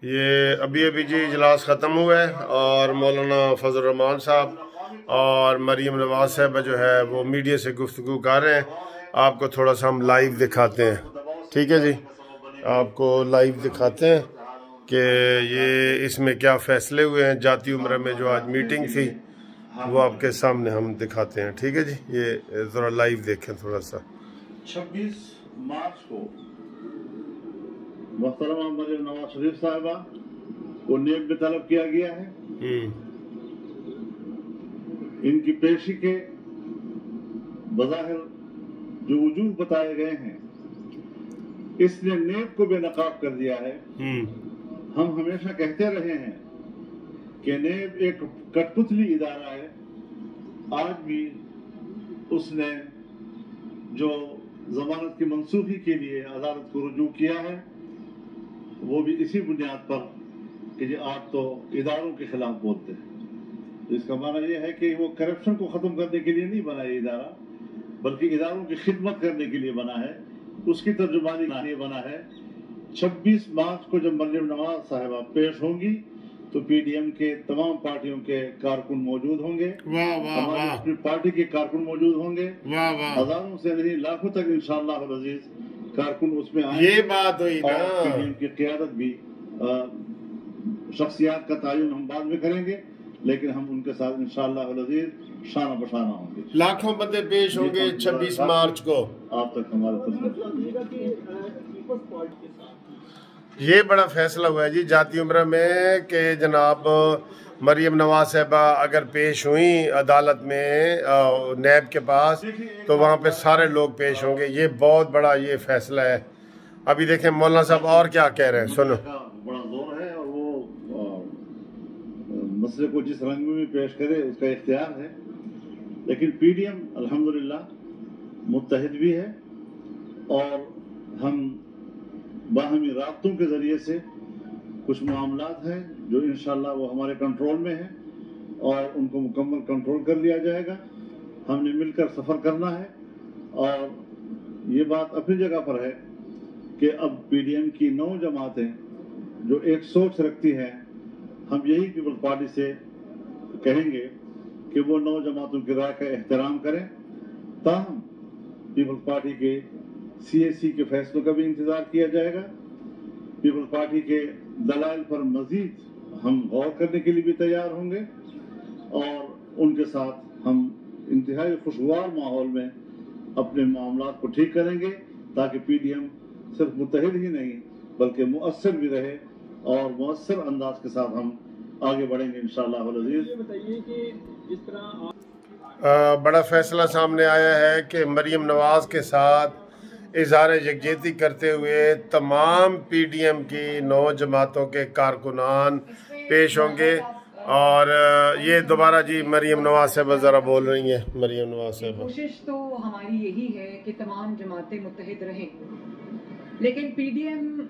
یہ ابھی جی اجلاس ختم ہوا ہے اور مولانا فضل الرحمان صاحب اور مریم نواز صاحبہ جو ہے وہ میڈیا سے گفتگو کر رہے ہیں. آپ کو تھوڑا سا ہم لائیو دکھاتے ہیں. ٹھیک ہے جی، آپ کو لائیو دکھاتے ہیں کہ یہ اس میں کیا فیصلے ہوئے ہیں. جاتی عمرہ میں جو آج میٹنگ تھی وہ آپ کے سامنے ہم دکھاتے ہیں. ٹھیک ہے جی، یہ ذرا لائیو دیکھیں تھوڑا سا. 26 مارچ کو محترمہ مریم نواز شریف صاحبہ کو نیب میں طلب کیا گیا ہے. ان کی پیشی کے بظاہر جو وجوہ بتائے گئے ہیں اس نے نیب کو بے نقاب کر دیا ہے. ہم ہمیشہ کہتے رہے ہیں کہ نیب ایک کٹ پتلی ادارہ ہے. آج بھی اس نے جو ضمانت کی منسوخی کے لیے عدالت کو رجوع کیا ہے وہ بھی اسی بنیاد پر کہ جی آپ تو اداروں کے خلاف بولتے ہیں. اس کا معنی یہ ہے کہ وہ کرپشن کو ختم کرنے کے لیے نہیں بنا یہ ادارہ بلکہ اداروں کی خدمت کرنے کے لیے بنا ہے. اس کی ترجمانی کے لیے بنا ہے. 26 مارچ کو جب مریم نواز صاحبہ پیش ہوں گی تو پی ڈی ایم کے تمام پارٹیوں کے کارکن موجود ہوں گے. ہماری اپنی پارٹی کے کارکن موجود ہوں گے. ہزاروں سے نہیں لاکھوں تک انشاءاللہ العزیز کارکن اس میں آئیں گے. یہ بات ہوئی نا. اور پی ڈی ایم کی قیادت بھی شخصیات کا تعین ہم بعد میں کریں گے لیکن ہم ان کے ساتھ انشاءاللہ العزیز شانہ بشانہ ہوں گے. لاکھوں بندے پیش ہوں گے 26 مارچ کو. آپ تک ہمارے یہ بڑا فیصلہ ہوا ہے جی جاتی عمرہ میں کہ جناب مریم نواز صاحبہ اگر پیش ہوئیں عدالت میں نیب کے پاس تو وہاں پہ سارے لوگ پیش ہوں گے. یہ بہت بڑا یہ فیصلہ ہے. ابھی دیکھیں مولانا صاحب اور کیا کہہ رہے ہیں سنو. بڑا زور ہے اور وہ مسئلے کو جس رنگ میں بھی پیش کرے اس کا اختیار ہے. لیکن پی ڈی ایم الحمدللہ متحد بھی ہے اور ہم باہمی رابطوں کے ذریعے سے کچھ معاملات ہیں جو انشاءاللہ وہ ہمارے کنٹرول میں ہیں اور ان کو مکمل کنٹرول کر لیا جائے گا. ہم نے مل کر سفر کرنا ہے اور یہ بات اپنی جگہ پر ہے کہ اب پی ڈی ایم کی 9 جماعتیں جو ایک سوچ رکھتی ہیں ہم یہی پیپلز پارٹی سے کہیں گے کہ وہ 9 جماعتوں کی رائے کا احترام کریں. تاہم پیپلز پارٹی کے سی اے سی کے فیصلوں کا بھی انتظار کیا جائے گا. پیپلز پارٹی کے دلائل پر مزید ہم غور کرنے کے لیے بھی تیار ہوں گے اور ان کے ساتھ ہم انتہائی خوشگوار ماحول میں اپنے معاملات کو ٹھیک کریں گے تاکہ پی ڈی ایم صرف متحد ہی نہیں بلکہ مؤثر بھی رہے اور مؤثر انداز کے ساتھ ہم آگے بڑھیں گے انشاءاللہ العزیز. یہ بتائیے کہ جس طرح بڑا فیصلہ سامنے آیا ہے کہ مریم نواز کے ساتھ اظہار یکجہتی کرتے ہوئے تمام پی ڈی ایم کی 9 جماعتوں کے کارکنان پیش ہوں گے. اور یہ دوبارہ جی مریم نواز صاحبہ ذرا بول رہی ہیں. مریم نواز صاحبہ کوشش تو ہماری یہی ہے کہ تمام جماعتیں متحد رہیں لیکن پی ڈی ایم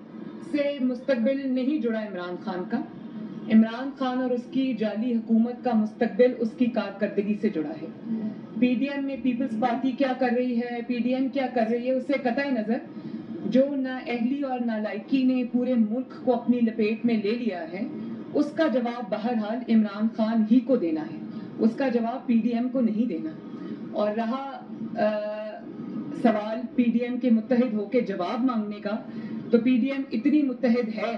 سے مستقبل نہیں جڑا عمران خان کا. عمران خان اور اس کی جعلی حکومت کا مستقبل اس کی کارکردگی سے جڑا ہے. پی ڈی ایم میں پیپلز پارٹی کیا کر رہی ہے پی ڈی ایم کیا کر رہی ہے اس سے قطع نظر جو نااہلی اور نالائکی نے پورے ملک کو اپنی لپیٹ میں لے لیا ہے اس کا جواب بہرحال عمران خان ہی کو دینا ہے. اس کا جواب پی ڈی ایم کو نہیں دینا. اور رہا سوال پی ڈی ایم کے متحد ہو کے جواب مانگنے کا تو پی ڈی ایم اتنی متحد ہے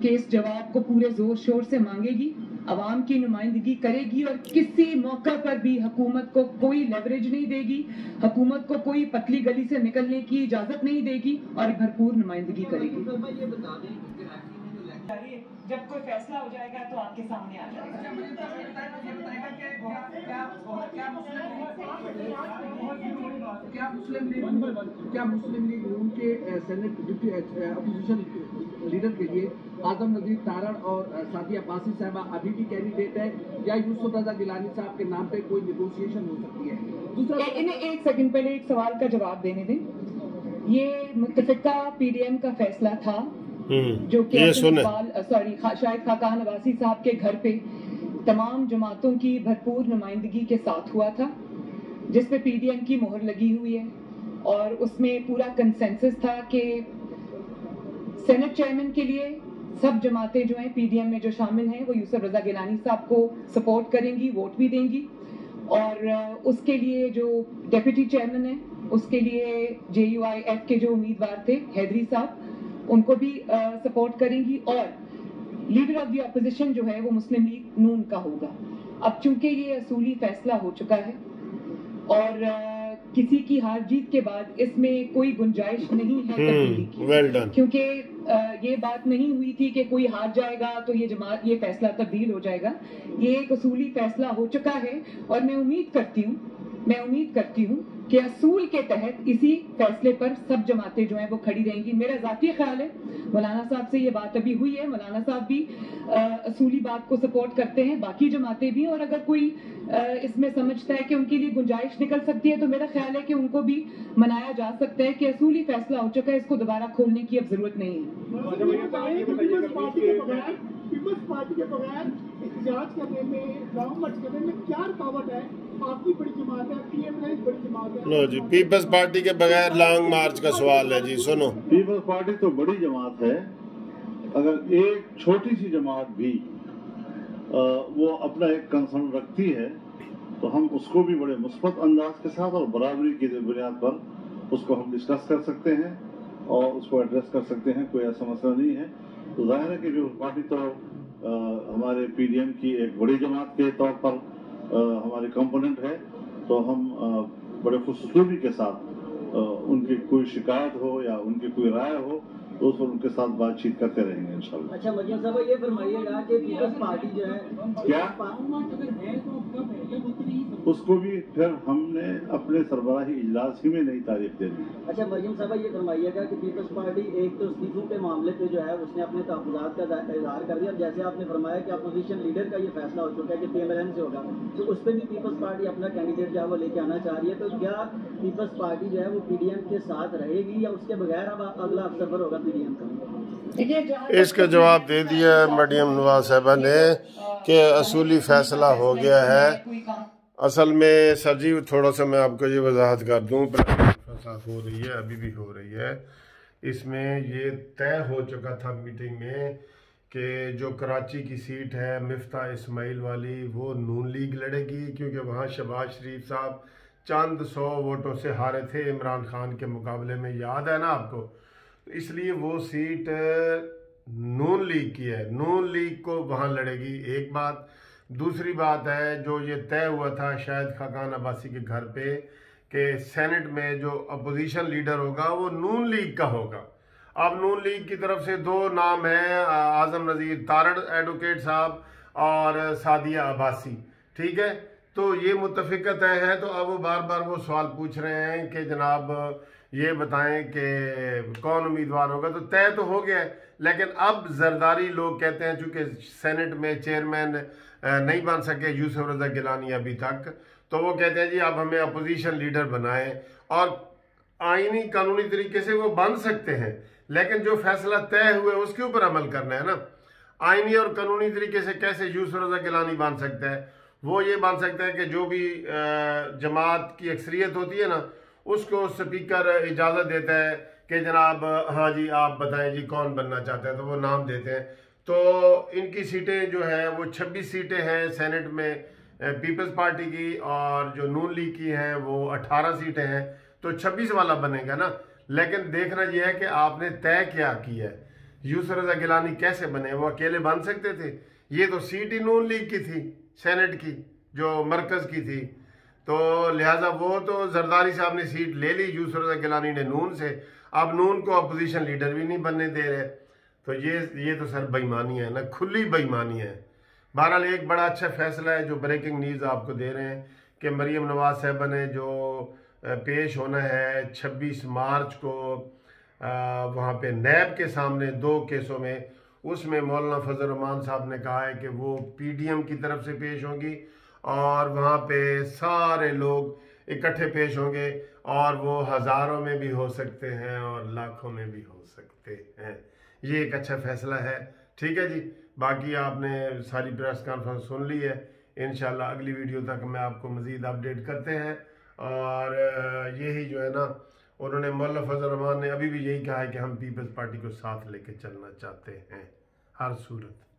کہ اس جواب کو پورے زور شور سے مانگے گی، عوام کی نمائندگی کرے گی اور کسی موقع پر بھی حکومت کو کوئی لیوریج نہیں دے گی، حکومت کو کوئی پتلی گلی سے نکلنے کی اجازت نہیں دے گی اور بھرپور نمائندگی کرے گی. جب کوئی فیصلہ ہو جائے گا تو آپ کے سامنے آ جائے گا. کیا مسلم لیگ نون کے سینٹ ڈپٹی اپوزیشن لیڈر کے لیے اعظم نذیر تارڑ اور سعدیہ عباسی صاحبہ ابھی بھی کینڈیڈیٹ ہے یا یوسف رضا گیلانی صاحب کے نام پہ کوئی نیگوشیشن ہو سکتی ہے؟ دوسرا انہیں ایک سیکنڈ پہلے ایک سوال کا جواب دینے دیں. یہ متفقہ پی ڈی ایم کا فیصلہ تھا جو کہ شاہد خاقان عباسی صاحب کے گھر پہ تمام جماعتوں کی بھرپور نمائندگی کے ساتھ ہوا تھا جس پہ پی ڈی ایم کی مہر لگی ہوئی ہے اور اس میں پورا کنسنسس تھا کہ سینٹ چیئرمین کے لیے सब जमातें जो हैं पीडीएम में जो शामिल हैं वो यूसुफ रजा गिलानी साहब को सपोर्ट करेंगी, वोट भी देंगी। और उसके लिए जो डेप्यूटी चेयरमैन है, उसके लिए JUIF के जो उम्मीदवार थे हैदरी साहब, उनको भी सपोर्ट करेंगी। और लीडर ऑफ द अपोजिशन जो है वो मुस्लिम लीग नून का होगा। अब चूंकि ये असूली फैसला हो चुका है और किसी की हार जीत के बाद इसमें कोई गुंजाइश नहीं है तब्दीली की, क्योंकि ये बात नहीं हुई थी कि कोई हार जाएगा तो ये फैसला तब्दील हो जाएगा। ये एक असूली फैसला हो चुका है और मैं उम्मीद करती हूँ कि असूल के तहत इसी फैसले पर सब जमातें जो हैं वो खड़ी रहेंगी। मेरा ज़ाती ख्याल है, मौलाना साहब से ये बात अभी हुई है, मौलाना साहब भी असूली बात को सपोर्ट करते हैं, बाकी जमातें भी। और अगर कोई इसमें समझता है कि उनके लिए गुंजाइश निकल सकती है तो मेरा ख्याल है कि उनको भी मनाया जा सकता है कि असूली फैसला हो चुका है, इसको दोबारा खोलने की अब जरूरत नहीं है। पीपल्स पार्टी के बगैर एहतजाज करने में, गाँव मार्च करने में क्या रुकावट है? आपकी बड़ी जमात है, PM बड़ी जमात है। लो जी, पीपल्स पार्टी के बगैर लॉन्ग मार्च का सवाल है जी, सुनो। पीपल्स पार्टी तो बड़ी जमात है, अगर एक छोटी सी जमात भी वो अपना एक कंसर्न रखती है तो हम उसको भी बड़े मुस्बत अंदाज के साथ और बराबरी की बुनियाद पर उसको हम डिस्कस कर सकते हैं और उसको एड्रेस कर सकते हैं, कोई ऐसा मसला नहीं है। तो जाहिर है कि पीपल्स पार्टी तो हमारे PDM की एक बड़ी जमात के तौर पर हमारी कंपोनेंट है, तो हम बड़े खुशूसलूबी के साथ उनकी कोई शिकायत हो या उनकी कोई राय हो तो उस पर उनके साथ बातचीत करते रहेंगे इंशाल्लाह। अच्छा मजीद साहब, ये फरमाइएगा कि पीपल्स पार्टी जो है क्या उसको भी फिर हमने अपने सरबराही इजलास ही में नई तारीख दे दी। अच्छा मरियम साहब, ये फरमाइएगा कि पीपल्स पार्टी एक तो इस्तीफों के मामले पे जो है उसने अपने तहफ़्फ़ुज़ात का इज़हार कर दिया। जैसे आपने फरमाया कि अपोजिशन लीडर का ये फैसला हो चुका है कि PMLN से होगा, तो उस पर भी पीपल्स पार्टी अपना कैंडिडेट जो है वो लेके आना चाह रही है। तो क्या पीपल्स पार्टी जो है वो PDM के साथ रहेगी या उसके बगैर अब अगला सफर होगा PDM का? इसका जवाब दे दिया मरियम नवाज साहबा ने कि असूली फैसला हो गया है। असल में सर जी थोड़ा सा मैं आपको ये वजाहत कर दूँ, हो रही है, अभी भी हो रही है। इसमें ये तय हो चुका था मीटिंग में कि जो कराची की सीट है मिफ्ता इस्माइल वाली वो नून लीग लड़ेगी, क्योंकि वहाँ शहबाज शरीफ साहब चंद 100 वोटों से हारे थे इमरान खान के मुकाबले में, याद है ना आपको। तो इसलिए वो सीट नून लीग की है, नून लीग को वहाँ लड़ेगी, एक बात। दूसरी बात है, जो ये तय हुआ था शायद खाकान अब्बासी के घर पे कि सेनेट में जो अपोजिशन लीडर होगा वो नून लीग का होगा। अब नून लीग की तरफ से 2 नाम हैं, आज़म नज़ीर तारड़ एडवोकेट साहब और सादिया अब्बासी, ठीक है। तो ये मुत्तफ़िक़ा तय है। तो अब वो बार बार वो सवाल पूछ रहे हैं कि जनाब ये बताएं कि कौन उम्मीदवार होगा। तो तय तो हो गया है, लेकिन अब जरदारी लोग कहते हैं चूँकि सेनेट में चेयरमैन नहीं बन सके यूसुफ रजा गिलानी अभी तक, तो वो कहते हैं जी अब हमें अपोजिशन लीडर बनाएं। और आईनी कानूनी तरीके से वो बन सकते हैं, लेकिन जो फैसला तय हुए उसके ऊपर अमल करना है ना। आईनी और कानूनी तरीके से कैसे यूसुफ रजा गिलानी बन सकता है? वो ये बन सकता है कि जो भी जमात की अक्सरियत होती है ना, उसको स्पीकर इजाज़त देता है कि जनाब हाँ जी आप बताएं जी कौन बनना चाहते हैं, तो वो नाम देते हैं। तो इनकी सीटें जो है वो 26 सीटें हैं सेनेट में पीपल्स पार्टी की, और जो नून लीग की हैं वो 18 सीटें हैं, तो 26 वाला बनेगा ना। लेकिन देखना यह है कि आपने तय क्या किया है। यूसुफ रजा गिलानी कैसे बने? वो अकेले बन सकते थे? ये तो सीट ही नून लीग की थी, सेनेट की जो मरकज़ की थी, तो लिहाजा वो तो जरदारी साहब ने सीट ले ली, यूसुफ रजा गिलानी ने नून से। अब नून को अपोजिशन लीडर भी नहीं बनने दे रहे, तो ये तो सर बेईमानी है ना, खुली बेईमानी है। बहरहाल एक बड़ा अच्छा फैसला है जो ब्रेकिंग न्यूज़ आपको दे रहे हैं कि मरियम नवाज साहबा ने जो पेश होना है 26 मार्च को वहाँ पे नैब के सामने 2 केसों में, उसमें मौलाना फजल रहमान साहब ने कहा है कि वो PDM की तरफ से पेश होंगी और वहाँ पे सारे लोग इकट्ठे पेश होंगे, और वो हज़ारों में भी हो सकते हैं और लाखों में भी हो सकते हैं। ये एक अच्छा फैसला है, ठीक है जी। बाकी आपने सारी प्रेस कॉन्फ्रेंस सुन ली है, इंशाल्लाह अगली वीडियो तक मैं आपको मज़ीद अपडेट करते हैं। और यही जो है ना, उन्होंने मौलाना फजल रहमान ने अभी भी यही कहा है कि हम पीपल्स पार्टी को साथ लेके चलना चाहते हैं। ہر صورت.